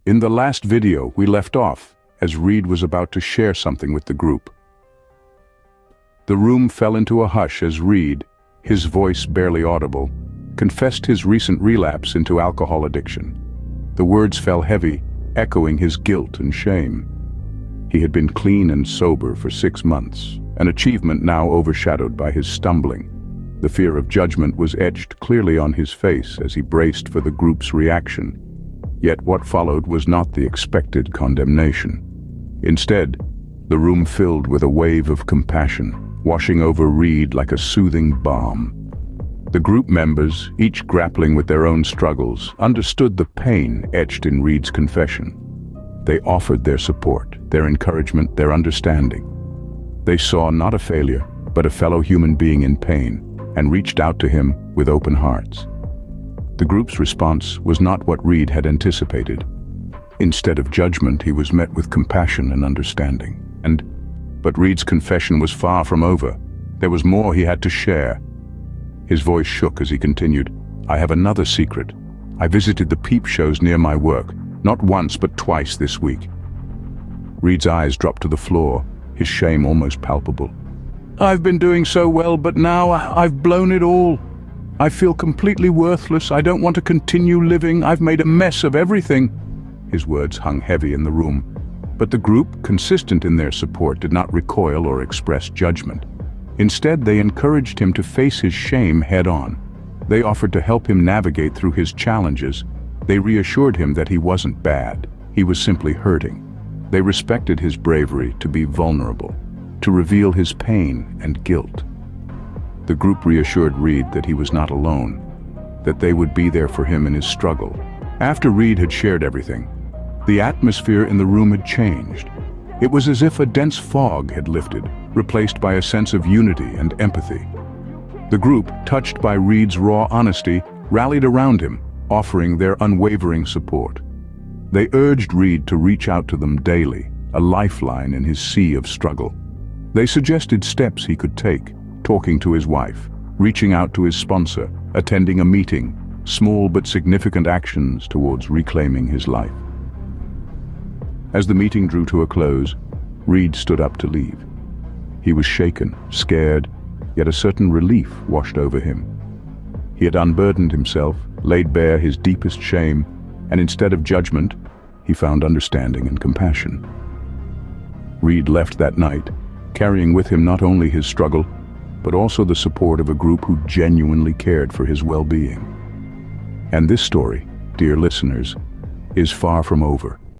In the last video, we left off as Reed was about to share something with the group. The room fell into a hush as Reed, his voice barely audible, confessed his recent relapse into alcohol addiction. The words fell heavy, echoing his guilt and shame. He had been clean and sober for 6 months, an achievement now overshadowed by his stumbling. The fear of judgment was etched clearly on his face as he braced for the group's reaction. Yet what followed was not the expected condemnation. Instead, the room filled with a wave of compassion, washing over Reed like a soothing balm. The group members, each grappling with their own struggles, understood the pain etched in Reed's confession. They offered their support, their encouragement, their understanding. They saw not a failure, but a fellow human being in pain, and reached out to him with open hearts. The group's response was not what Reed had anticipated. Instead of judgment, he was met with compassion and understanding. But Reed's confession was far from over. There was more he had to share. His voice shook as he continued, "I have another secret. I visited the peep shows near my work, not once but twice this week." Reed's eyes dropped to the floor, his shame almost palpable. "I've been doing so well, but now I've blown it all. I feel completely worthless. I don't want to continue living. I've made a mess of everything." His words hung heavy in the room, but the group, consistent in their support, did not recoil or express judgment. Instead, they encouraged him to face his shame head-on. They offered to help him navigate through his challenges. They reassured him that he wasn't bad. He was simply hurting. They respected his bravery to be vulnerable, to reveal his pain and guilt. The group reassured Reed that he was not alone, that they would be there for him in his struggle. After Reed had shared everything, the atmosphere in the room had changed. It was as if a dense fog had lifted, replaced by a sense of unity and empathy. The group, touched by Reed's raw honesty, rallied around him, offering their unwavering support. They urged Reed to reach out to them daily, a lifeline in his sea of struggle. They suggested steps he could take, talking to his wife, reaching out to his sponsor, attending a meeting, small but significant actions towards reclaiming his life. As the meeting drew to a close, Reed stood up to leave. He was shaken, scared, yet a certain relief washed over him. He had unburdened himself, laid bare his deepest shame, and instead of judgment, he found understanding and compassion. Reed left that night, carrying with him not only his struggle, but also the support of a group who genuinely cared for his well-being. And this story, dear listeners, is far from over.